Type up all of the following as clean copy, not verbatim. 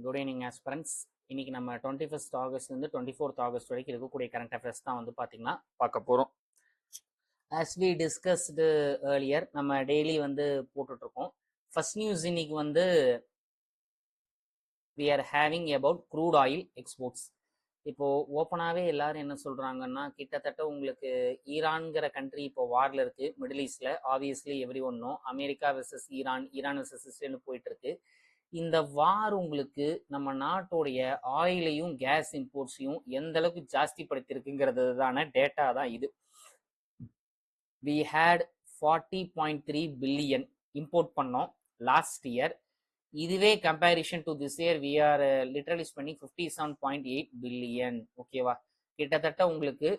Good evening aspirants. இன்னைக்கு நம்ம 21st ஆகஸ்ட்லேருந்து 24th August வரைக்கும் இருக்கக்கூடிய கரண்ட் அஃபேர்ஸ் தான் வந்து பார்த்தீங்கன்னா பார்க்க போகிறோம். ஆஸ் வி டிஸ்கஸ்டு ஏர்லியர் நம்ம டெய்லி வந்து போட்டுட்ருக்கோம். ஃபர்ஸ்ட் நியூஸ் இன்னைக்கு வந்து we are having about crude oil exports. இப்போ ஓப்பனாகவே எல்லாரும் என்ன சொல்றாங்கன்னா, கிட்டத்தட்ட உங்களுக்கு ஈரான்கிற கண்ட்ரி இப்போ வார்ல இருக்கு மிடில் ஈஸ்ட்ல. Obviously everyone know America versus Iran, Iran versus Israel போயிட்டு இருக்கு. இந்த வார் உங்களுக்கு நம்ம நாட்டுடைய ஆயிலையும் கேஸ் இம்போர்ட்ஸையும் எந்த அளவுக்கு ஜாஸ்தி படுத்திருக்குங்கிறதுதான டேட்டா தான் இது. வி ஹேட் 40.3 பில்லியன் இம்போர்ட் பண்ணோம் லாஸ்ட் இயர். இதுவே comparison to this year we are literally spending 57.8 billion. ஓகேவா, கிட்டத்தட்ட உங்களுக்கு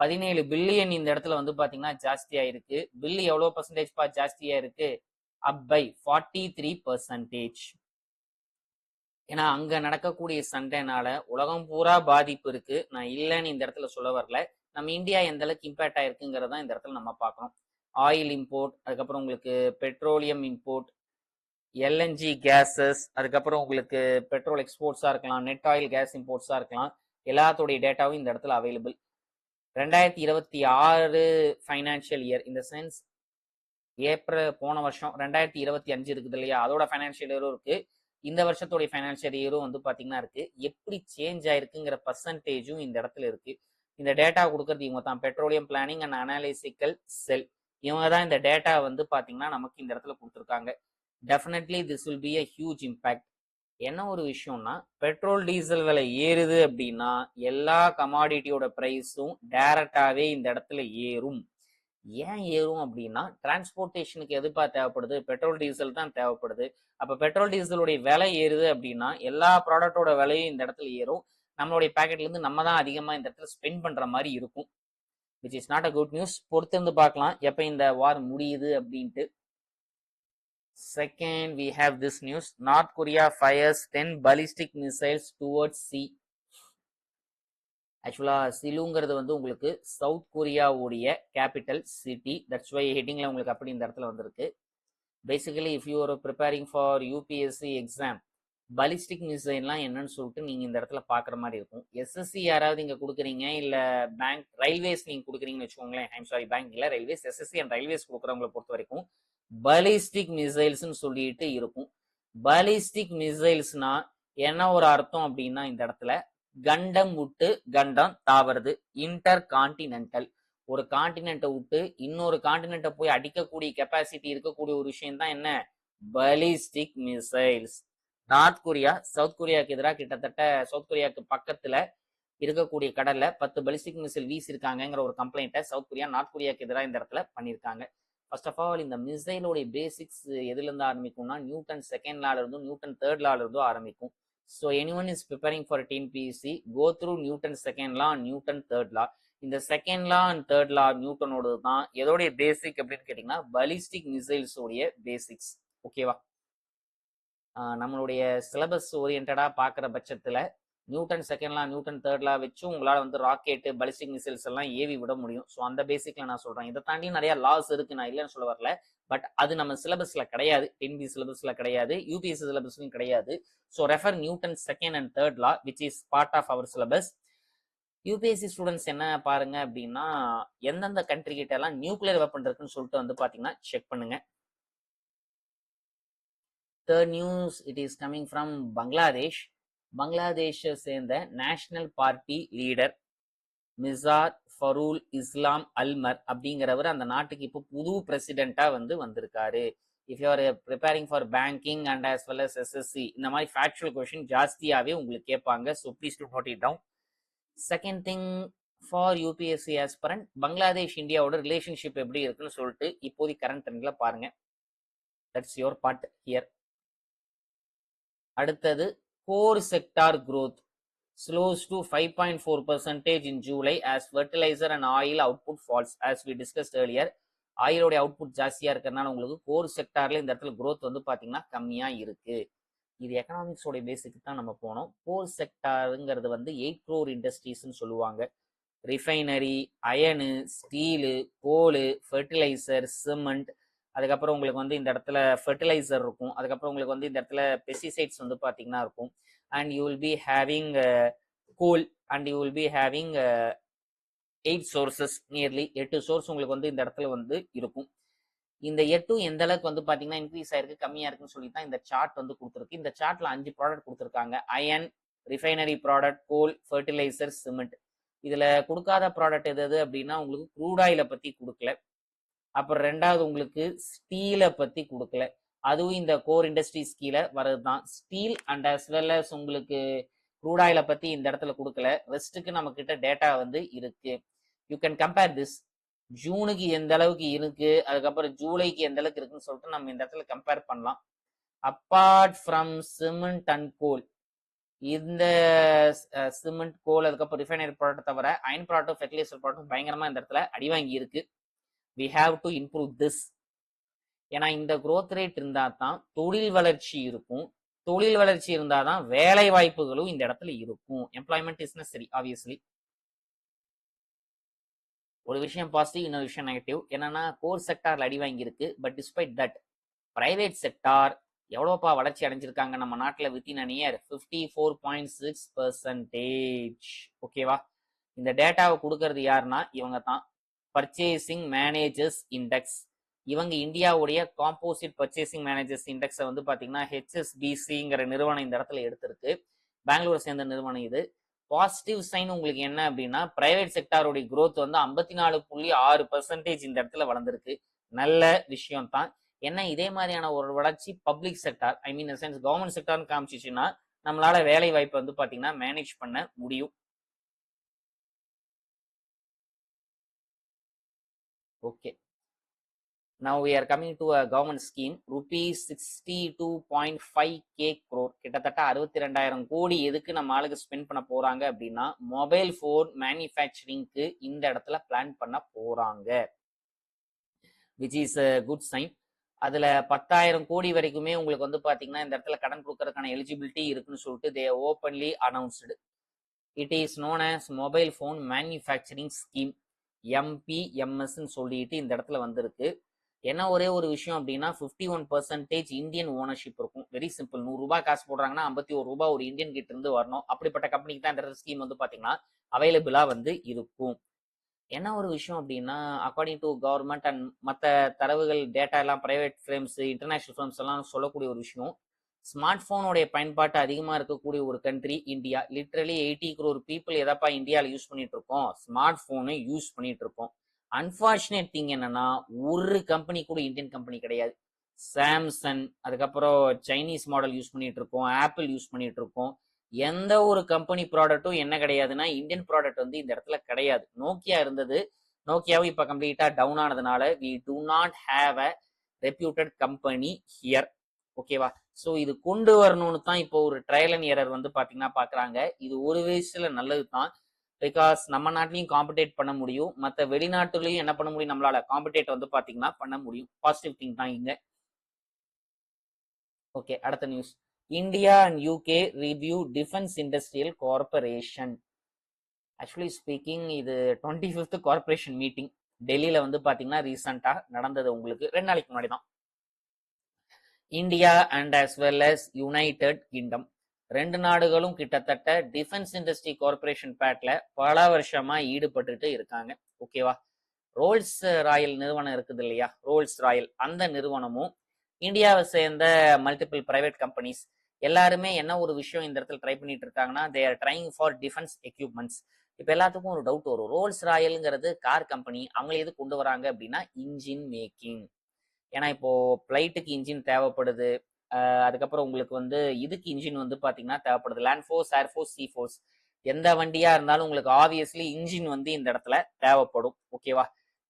17 பில்லியன் இந்த இடத்துல வந்து பாத்தீங்கன்னா ஜாஸ்தியா இருக்கு. பில் எவ்வளவு பர்சன்டேஜ் ஜாஸ்தியா இருக்கு? Up by 43%. ஏன்னா அங்க நடக்கக்கூடிய சண்டைனால உலகம் பூரா பாதிப்பு இருக்கு. நான் இல்லைன்னு இந்த இடத்துல சொல்ல வரல. நம்ம இந்தியா எந்த அளவுக்கு இம்பேக்ட் ஆயிருக்குங்கிறதா இந்த இடத்துல நம்ம பார்க்கணும். ஆயில் இம்போர்ட், அதுக்கப்புறம் உங்களுக்கு பெட்ரோலியம் இம்போர்ட், எல்என்ஜி கேசஸ், அதுக்கப்புறம் உங்களுக்கு பெட்ரோல் எக்ஸ்போர்ட்ஸா இருக்கலாம், நெட் ஆயில் கேஸ் இம்போர்ட்ஸா இருக்கலாம். எல்லாத்தோடைய டேட்டாவும் இந்த இடத்துல அவைலபிள். 2026 ஃபைனான்சியல் இயர், இந்த சென்ஸ் ஏப்ரல் போன வருஷம் 2025 இருக்குது இல்லையா, அதோட ஃபைனான்சியல் இயரும் இருக்கு. இந்த வருஷத்தோடைய ஃபைனான்சியல் இயரும் வந்து பாத்தீங்கன்னா இருக்கு. எப்படி சேஞ்ச் ஆயிருக்குங்கிற பர்சன்டேஜும் இந்த இடத்துல இருக்கு. இந்த டேட்டா கொடுக்கறது இவங்க தான், பெட்ரோலியம் பிளானிங் அண்ட் அனாலிசிக்கல் செல். இவங்க தான் இந்த டேட்டா வந்து பாத்தீங்கன்னா நமக்கு இந்த இடத்துல கொடுத்துருக்காங்க. Definitely this will be a huge impact. என்ன ஒரு விஷயம்னா, பெட்ரோல் டீசல் விலை ஏறுது அப்படின்னா எல்லா கமாடிட்டியோட பிரைஸும் டைரக்டாவே இந்த இடத்துல ஏறும். ஏன் ஏறும் அப்படின்னா, டிரான்ஸ்போர்ட்டேஷனுக்கு எதுப்பா தேவைப்படுது? பெட்ரோல் டீசல் தான் தேவைப்படுது. அப்ப பெட்ரோல் டீசலுடைய விலை ஏறுது அப்படின்னா எல்லா ப்ராடக்டோட விலையும் இந்த இடத்துல ஏறும். நம்மளுடைய பேக்கெட்ல இருந்து நம்ம தான் அதிகமா இந்த இடத்துல ஸ்பெண்ட் பண்ற மாதிரி இருக்கும். Which is not a good news. பொறுத்து இருந்து பார்க்கலாம் எப்ப இந்த வார் முடியுது அப்படின்ட்டு. Second, we have this news. North Korea fires 10 ballistic missiles towards sea. ஆக்சுவலா சிலுங்கிறது வந்து உங்களுக்கு சவுத் கொரியாவுடைய கேபிட்டல் சிட்டி. தட்ஸ் வை ஹெட்டிங்ல உங்களுக்கு அப்படி இந்த இடத்துல வந்திருக்கு. Basically if you are preparing for UPSC exam, ballistic மிசைல்லாம் என்னன்னு சொல்லிட்டு நீங்க இந்த இடத்துல பாக்குற மாதிரி இருக்கும். எஸ்எஸ்சி யாராவது இங்க கொடுக்குறீங்க, இல்ல பேங்க் ரயில்வேஸ் நீங்க கொடுக்குறீங்கன்னு வச்சுக்கோங்களேன். ஐம் சாரி, பேங்க் இல்ல, ரயில்வேஸ். எஸ்எஸ்சி அண்ட் ரயில்வேஸ் கொடுக்குறவங்களை பொறுத்த வரைக்கும் பலிஸ்டிக் மிசைல்ஸ்ன்னு சொல்லிட்டு இருக்கும். பலிஸ்டிக் மிசைல்ஸ்னா என்ன ஒரு அர்த்தம் அப்படின்னா, இந்த இடத்துல கண்டம் விட்டு கண்டம் தாவறது, இன்டர் கான்டினென்டல். ஒரு கான்டினென்ட்டை விட்டு இன்னொரு கான்டினென்ட்டை போய் அடிக்கக்கூடிய கெப்பாசிட்டி இருக்கக்கூடிய ஒரு விஷயம் தான் என்ன? Ballistic missiles. North Korea South கொரியாவுக்கு எதிராக கிட்டத்தட்ட சவுத் கொரியாவுக்கு பக்கத்துல இருக்கக்கூடிய கடல்ல 10 பலிஸ்டிக் மிசைல் வீசிருக்காங்கிற ஒரு கம்ப்ளைண்ட்டை சவுத் கொரியா நார்த் கொரியாவுக்கு எதிராக இந்த இடத்துல பண்ணியிருக்காங்க. ஃபர்ஸ்ட் ஆஃப் ஆல், இந்த மிசைலோடைய பேசிக்ஸ் எதுல இருந்து ஆரம்பிக்கும்னா, நியூட்டன் செகண்ட் லால இருந்தும் நியூட்டன் தேர்ட் லால இருந்தும் ஆரம்பிக்கும். So anyone is preparing for TNPSC, go through Newton second law, Newton third law. இந்த second law and third law நியூட்டனோட தான் எதோடைய பேசிக் அப்படின்னு கேட்டீங்கன்னா பலிஸ்டிக் மிசைல்ஸ் உடைய பேசிக்ஸ். ஓகேவா, நம்மளுடைய சிலபஸ் ஓரியன்டா பாக்குற பட்சத்துல Newton second law, Newton third லா வச்சு உங்களால வந்து ராக்கெட், பலிஸ்டிக் மிசைல்ஸ் எல்லாம் ஏவி விட முடியும். ஸோ அந்த பேசிக்ல நான் சொல்றேன். இதை தாண்டி நிறைய லாஸ் இருக்கு, நான் இல்லைன்னு சொல்ல வரல. பட் அது நம்ம சிலபஸ்ல கிடையாது, டென்பி சிலபஸ்ல கிடையாது, யூபிஎஸ்சி சிலபஸ்லயும் கிடையாது. So refer Newton second and third law which is part of our syllabus. UPSC students என்ன பாருங்க அப்படின்னா, எந்தெந்த கண்ட்ரி கிட்ட எல்லாம் நியூக்ளியர் வெப்பன் இருக்குன்னு சொல்லிட்டு வந்து பாத்தீங்கன்னா செக் பண்ணுங்க. Third news, it is coming from Bangladesh. பங்களாதேஷை சேர்ந்த நேஷனல் பார்ட்டி லீடர் மிசார் ஃபரூல் இஸ்லாம் அல்மர் அப்படிங்கிறவர் அந்த நாட்டுக்கு இப்போ புது பிரசிடென்ட்டா வந்து வந்திருக்காரு. If you are preparing for banking and as well as SSC, இந்த மாதிரி ஃபேக்சுவல் கொஸ்டின் ஜாஸ்தியாவே உங்களுக்கு கேட்பாங்க. So please do note it down. Second thing, for UPSC aspirant, Bangladesh இந்தியாவோட ரிலேஷன்ஷிப் எப்படி இருக்குன்னு சொல்லிட்டு இப்போதைக்கு கரண்ட் ட்ரெண்ட்ல பாருங்க. That's your part here. அடுத்தது, core sector growth slows to 5.4% in July as fertilizer and oil output falls. As we discussed earlier, ஆயிலோட output ஜாஸ்தியா இருக்கிறதுனால உங்களுக்கு கோர் செக்டார்ல இந்த இடத்துல growth வந்து பாத்தீங்கன்னா கம்மியா இருக்கு. இது எக்கனாமிக்ஸோட பேசிக்கு தான் நம்ம போனோம். கோர் செக்டாருங்கிறது வந்து 8 crore இண்டஸ்ட்ரீஸ்ன்னு சொல்லுவாங்க. Refinery, iron, steel, coal, fertiliser, cement, அதுக்கப்புறம் உங்களுக்கு வந்து இந்த இடத்துல ஃபெர்டிலைசர் இருக்கும், அதுக்கப்புறம் உங்களுக்கு வந்து இந்த இடத்துல பெஸ்டிசைட்ஸ் வந்து பார்த்தீங்கன்னா இருக்கும். And you will be having goal and you will be having 8 sources, nearly 8 source உங்களுக்கு வந்து இந்த இடத்துல வந்து இருக்கும். இந்த 8 எந்த அளவுக்கு வந்து பாத்தீங்கன்னா இன்க்ரீஸ் ஆயிருக்கு கம்மியா இருக்குன்னு சொல்லி தான் இந்த சார்ட் வந்து கொடுத்துருக்கு. இந்த சார்ட்ல 5 ப்ராடக்ட் கொடுத்துருக்காங்க. அயன், ரிஃபைனரி ப்ராடக்ட், கோல், ஃபெர்டிலைசர், சிமெண்ட். இதுல கொடுக்காத ப்ராடக்ட் எது அப்படின்னா உங்களுக்கு க்ரூட் ஆயிலை பத்தி கொடுக்கல. அப்புறம் ரெண்டாவது உங்களுக்கு ஸ்டீலை பத்தி கொடுக்கல. அதுவும் இந்த கோர் இண்டஸ்ட்ரீஸ் கீழே வரதுதான். Steel and as well as உங்களுக்கு க்ரூட் ஆயிலை பத்தி இந்த இடத்துல கொடுக்கல. ரெஸ்ட்டுக்கு நம்ம கிட்ட டேட்டா வந்து இருக்கு. You can compare this. ஜூனுக்கு எந்த அளவுக்கு இருக்கு, அதுக்கப்புறம் ஜூலைக்கு எந்த அளவுக்கு இருக்குன்னு சொல்லிட்டு நம்ம இந்த இடத்துல கம்பேர் பண்ணலாம். Apart from cement and coal, இந்த சிமெண்ட், கோல், அதுக்கப்புறம் ரிஃபைனரி ப்ராடக்ட் தவிர அயன் ப்ராடக்ட், ஃபெர்டிலைசர் ப்ராடக்ட் பயங்கரமா இந்த இடத்துல அடி வாங்கி இருக்கு. We have to improve this. ஏன்னா இந்த growth ரேட் இருந்தா தான் தொழில் வளர்ச்சி இருக்கும். தொழில் வளர்ச்சி இருந்தாதான் வேலை வாய்ப்புகளும் இந்த இடத்துல இருக்கும். Employment is necessary obviously. ஒரு விஷயம் பாசிட்டிவ், இன்னொரு விஷயம் நெகட்டிவ். என்னன்னா கோர் செக்டார்ல அடி வாங்கியிருக்கு. But despite that private sector எவ்வளோப்பா வளர்ச்சி அடைஞ்சிருக்காங்க நம்ம நாட்டில் வித்தின் அன் இயர் 54.6%. ஓகேவா? இந்த டேட்டாவை கொடுக்கறது யாருன்னா இவங்க தான், பர்ச்சேசிங் மேனேஜர்ஸ் இண்டெக்ஸ். இவங்க இந்தியாவுடைய காம்போசிட் பர்ச்சேசிங் மேனேஜர்ஸ் இண்டெக்ஸை வந்து பார்த்தீங்கன்னா ஹெச்எஸ்பிசிங்கிற நிறுவனம் இந்த இடத்துல எடுத்திருக்கு. பெங்களூர் சேர்ந்த நிறுவனம் இது. பாசிட்டிவ் சைன் உங்களுக்கு என்ன அப்படின்னா பிரைவேட் செக்டாரோடைய growth வந்து 54.6% இந்த இடத்துல வளர்ந்துருக்கு. நல்ல விஷயம் தான். என்ன இதே மாதிரியான ஒரு வளர்ச்சி பப்ளிக் செக்டார், ஐ மீன் சென்ஸ் கவர்மெண்ட் செக்டார்னு காமிச்சிச்சுன்னா நம்மளால வேலை வாய்ப்பு வந்து பாத்தீங்கன்னா மேனேஜ் பண்ண முடியும். Okay, now we are coming to a government scheme. rupees 62.5k crore, கிட்டத்தட்ட 62,000 கோடி எதுக்கு நம்ம ஆளுக்கு ஸ்பெண்ட் பண்ண போறாங்க அப்படின்னா மொபைல் போன் மேனுஃபேக்சரிங்க்கு இந்த இடத்துல பிளான் பண்ண போறாங்க, which is a good sign. அதுல 10,000 கோடி வரைக்குமே உங்களுக்கு வந்து பாத்தீங்கன்னா இந்த இடத்துல கடன் கொடுக்கறதுக்கான எலிஜிபிலிட்டி இருக்குன்னு சொல்லிட்டு they openly announced. It is known as mobile phone manufacturing scheme, MPMS சொல்லிட்டு இந்த இடத்துல வந்திருக்கு. என்ன ஒரே ஒரு விஷயம் அப்படின்னா 51% இந்தியன் ஓனர்ஷிப் இருக்கும். Very simple. 100 ரூபாய் காசு போடுறாங்கன்னா 51 ரூபாய் ஒரு இந்தியன் கிட்ட இருந்து வரணும். அப்படிப்பட்ட கம்பெனிக்கு தான் இந்த ஸ்கீம் வந்து பாத்தீங்கன்னா அவைலபிளா வந்து இருக்கும். என்ன ஒரு விஷயம் அப்படின்னா அக்கார்டிங் டு கவர்மெண்ட் அண்ட் மற்ற தரவுகள் டேட்டா எல்லாம் பிரைவேட் ஃப்ரேம்ஸ், இன்டர்நேஷனல் ஃப்ரேம்ஸ் எல்லாம் சொல்லக்கூடிய ஒரு விஷயம், ஸ்மார்ட் போனுடைய பயன்பாட்டு அதிகமாக இருக்கக்கூடிய ஒரு country India. Literally 80 crore people எதப்பா இந்தியாவில் யூஸ் பண்ணிட்டு இருக்கோம், ஸ்மார்ட் போனு யூஸ் பண்ணிட்டு இருக்கோம். அன்பார்ச்சுனேட் திங் என்னன்னா ஒரு கம்பெனி கூட இந்தியன் கம்பெனி கிடையாது. சாம்சங், அதுக்கப்புறம் சைனீஸ் மாடல் யூஸ் பண்ணிட்டு இருக்கோம், ஆப்பிள் யூஸ் பண்ணிட்டு இருக்கோம். எந்த ஒரு கம்பெனி ப்ராடக்ட்டும் என்ன கிடையாதுன்னா இந்தியன் ப்ராடக்ட் வந்து இந்த இடத்துல கிடையாது. நோக்கியா இருந்தது, நோக்கியாவும் இப்ப கம்ப்ளீட்டா டவுன் ஆனதுனால we do not have a reputed company here. ஓகேவா? ஸோ இது கொண்டு வரணும்னு தான் இப்போ ஒரு ட்ரையல் அண்ட் எரர் வந்து பாத்தீங்கன்னா பாக்குறாங்க. இது ஒரு வயசுல நல்லது தான். பிகாஸ் நம்ம நாட்டிலையும் காம்படேட் பண்ண முடியும், மற்ற வெளிநாட்டுலையும் என்ன பண்ண முடியும், நம்மளால காம்படேட் வந்து பாத்தீங்கன்னா பண்ண முடியும். பாசிட்டிவ் திங் தான் இங்க. ஓகே, அடுத்த news. India and UK review defence industrial corporation. Actually speaking இது 25th கார்பரேஷன் மீட்டிங் டெல்லியில வந்து பாத்தீங்கன்னா ரீசெண்டா நடந்தது. உங்களுக்கு 2 நாளைக்கு முன்னாடி தான். India and as well as United Kingdom ரெண்டு நாடுகளும் கிட்டத்தட்ட டிஃபென்ஸ் இண்டஸ்ட்ரி கார்பரேஷன் பேட்ல பல வருஷமா ஈடுபட்டுட்டு இருக்காங்க. ஓகேவா? ரோல்ஸ் ராயல் நிறுவனம் இருக்குது இல்லையா, ரோல்ஸ் ராயல், அந்த நிறுவனமும் இந்தியாவை சேர்ந்த மல்டிபிள் பிரைவேட் கம்பெனிஸ் எல்லாருமே என்ன ஒரு விஷயம் இந்த இடத்துல ட்ரை பண்ணிட்டு இருக்காங்கன்னா they are trying for defence equipments. இப்போ எல்லாத்துக்கும் ஒரு டவுட் வரும், ரோல்ஸ் ராயல்ங்கிறது கார் கம்பெனி, அவங்க எது கொண்டு வராங்க அப்படின்னா இன்ஜின் மேக்கிங். ஏன்னா இப்போ பிளைட்டுக்கு இன்ஜின் தேவைப்படுது, அதுக்கப்புறம் உங்களுக்கு வந்து இதுக்கு இன்ஜின் வந்து பாத்தீங்கன்னா தேவைப்படுது, land force, air force, C force, எந்த வண்டியா இருந்தாலும் உங்களுக்கு ஆப்வியஸ்லி இன்ஜின் வந்து இந்த இடத்துல தேவைப்படும். ஓகேவா?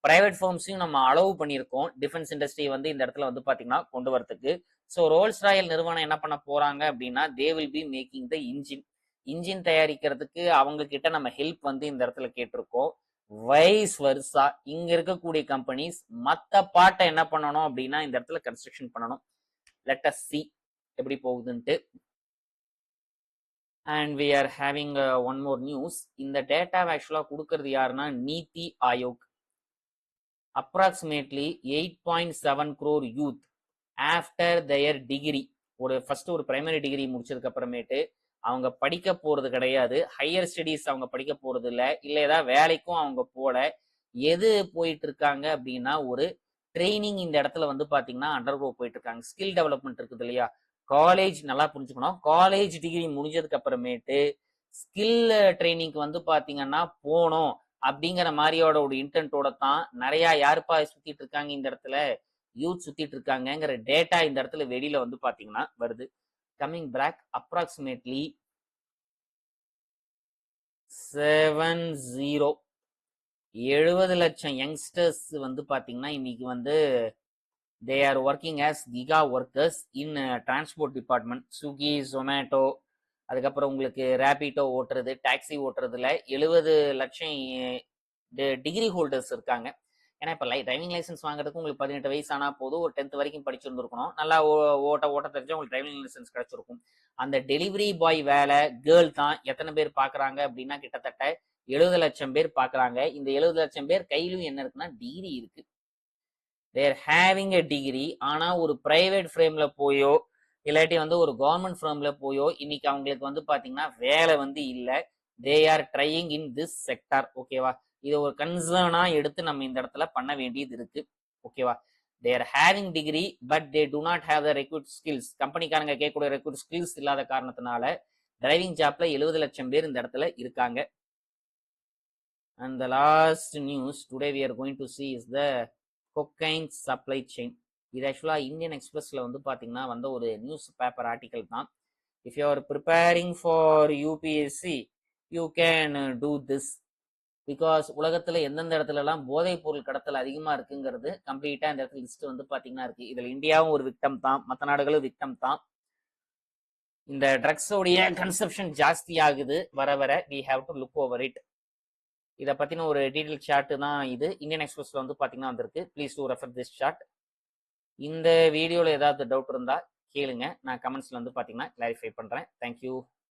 பிரைவேட் ஃபார்ம்ஸையும் நம்ம அலோவ் பண்ணியிருக்கோம் டிஃபென்ஸ் இண்டஸ்ட்ரி வந்து இந்த இடத்துல வந்து பாத்தீங்கன்னா கொண்டு வரதுக்கு. ஸோ ரோல்ஸ் ராயல் நிறுவனம் என்ன பண்ண போறாங்க அப்படின்னா they will be making the engine. Engine தயாரிக்கிறதுக்கு அவங்க கிட்ட நம்ம ஹெல்ப் வந்து இந்த இடத்துல கேட்டிருக்கோம். வைஸ் வர்சா இங்க இருக்கக்கூடிய கம்பெனிஸ் மத்த பாட்டை என்ன பண்ணணும் அப்படின்னா இந்த இடத்துல கன்ஸ்ட்ரக்ஷன் பண்ணணும். லெட் அஸ் see எப்படி போகுதுன்ட்டு. And we are having one more news. இந்த டேட்டாவை ஆக்சுவலா கொடுக்கறது யாருன்னா NITI Aayog. approximately 8.7 crore youth after their degree. First ஒரு பிரைமரி டிகிரி முடிச்சதுக்கு அப்புறமேட்டு அவங்க படிக்க போறது கிடையாது, ஹையர் ஸ்டடீஸ் அவங்க படிக்க போறது இல்லை, ஏதாவது வேலைக்கும் அவங்க போல. எது போயிட்டு இருக்காங்க அப்படின்னா ஒரு ட்ரைனிங் இந்த இடத்துல வந்து பாத்தீங்கன்னா அண்டர்கோ போயிட்டு இருக்காங்க. ஸ்கில் டெவலப்மெண்ட் இருக்குது இல்லையா, காலேஜ் நல்லா புரிஞ்சுக்கணும். காலேஜ் டிகிரி முடிஞ்சதுக்கு அப்புறமேட்டு ஸ்கில் ட்ரைனிங்க்கு வந்து பாத்தீங்கன்னா போனோம் அப்படிங்கிற மாதிரியோட ஒரு இன்டென்ட்டோட தான் நிறைய யாருப்பா சுத்திட்டு இருக்காங்க இந்த இடத்துல, யூத் சுத்திட்டு இருக்காங்கிற டேட்டா இந்த இடத்துல வெளியில வந்து பாத்தீங்கன்னா வருது. கம்மிங் பேக் அப்ராக்சிமேட்லி 70 லட்சம் யங்ஸ்டர்ஸ் வந்து பாத்தீங்கன்னா இன்னைக்கு வந்து they are working as giga workers in transport department. Swiggy, Zomato, அதுக்கப்புறம் உங்களுக்கு ரேபிடோ ஓட்டுறது, டாக்ஸி ஓட்டுறதுல 70 லட்சம் டிகிரி ஹோல்டர்ஸ் இருக்காங்க. ஏன்னா இப்போ டிரைவிங் லைசன்ஸ் வாங்குறதுக்கு உங்களுக்கு 18 வயசு ஆனால் போதும், ஒரு 10th வரைக்கும் படிச்சிருந்துருக்கணும், நல்லா ஓட்ட தெரிஞ்சா உங்களுக்கு டிரைவிங் லைசன்ஸ் கிடைச்சிருக்கும். அந்த டெலிவரி பாய் வேலை கேர்ள் தான் எத்தனை பேர் பார்க்குறாங்க அப்படின்னா கிட்டத்தட்ட 70 லட்சம் பேர் பார்க்குறாங்க. இந்த 70 லட்சம் பேர் கையிலும் என்ன இருக்குன்னா டிகிரி இருக்கு. They're having a degree. ஆனால் ஒரு பிரைவேட் ஃப்ரேம்ல போயோ இல்லாட்டி வந்து ஒரு கவர்மெண்ட் ஃப்ரேம்ல போயோ இன்னைக்கு அவங்களுக்கு வந்து பார்த்தீங்கன்னா வேலை வந்து இல்லை. They are drying in this sector. ஓகேவா, இதை ஒரு கன்சர்னா எடுத்து நம்ம இந்த இடத்துல பண்ண வேண்டியது இருக்கு. ஓகேவா, there having degree but they do not have the recruit skills. கம்பெனிக்காரங்க கேட்கக்கூடிய ரெக்ரூட் ஸ்கில்ஸ் இல்லாத காரணத்தினால டிரைவிங் ஜாப்ல 70 லட்சம் பேர் இந்த இடத்துல இருக்காங்க. And the last news today we are going to see is the cocaine supply chain. இது ஆக்சுவலாக இந்தியன் எக்ஸ்பிரஸ்ல வந்து பார்த்தீங்கன்னா வந்த ஒரு நியூஸ் பேப்பர் ஆர்டிக்கல் தான். If you are preparing for UPSC you can do this. Because உலகத்துல எந்தெந்த இடத்துலலாம் போதைப் பொருள் கடத்தல் அதிகமாக இருக்குங்கிறது கம்ப்ளீட்டா இந்த இடத்துல லிஸ்ட் வந்து பார்த்தீங்கன்னா இருக்கு. இதில் இந்தியாவும் ஒரு விக்டம் தான், மற்ற நாடுகளும் விக்டம் தான். இந்த ட்ரக்ஸோடைய கன்சப்ஷன் ஜாஸ்தி ஆகுது வர வர. We have to look over it. இதை பற்றின ஒரு டீட்டெயில் சார்ட் தான் இது, இந்தியன் எக்ஸ்பிரஸ்ல வந்து பார்த்தீங்கன்னா வந்திருக்கு. Please to refer this chart. இந்த வீடியோவில் ஏதாவது டவுட் இருந்தால் கேளுங்க, நான் கமெண்ட்ஸில் வந்து பார்த்தீங்கன்னா கிளாரிஃபை பண்ணுறேன். தேங்க்யூ.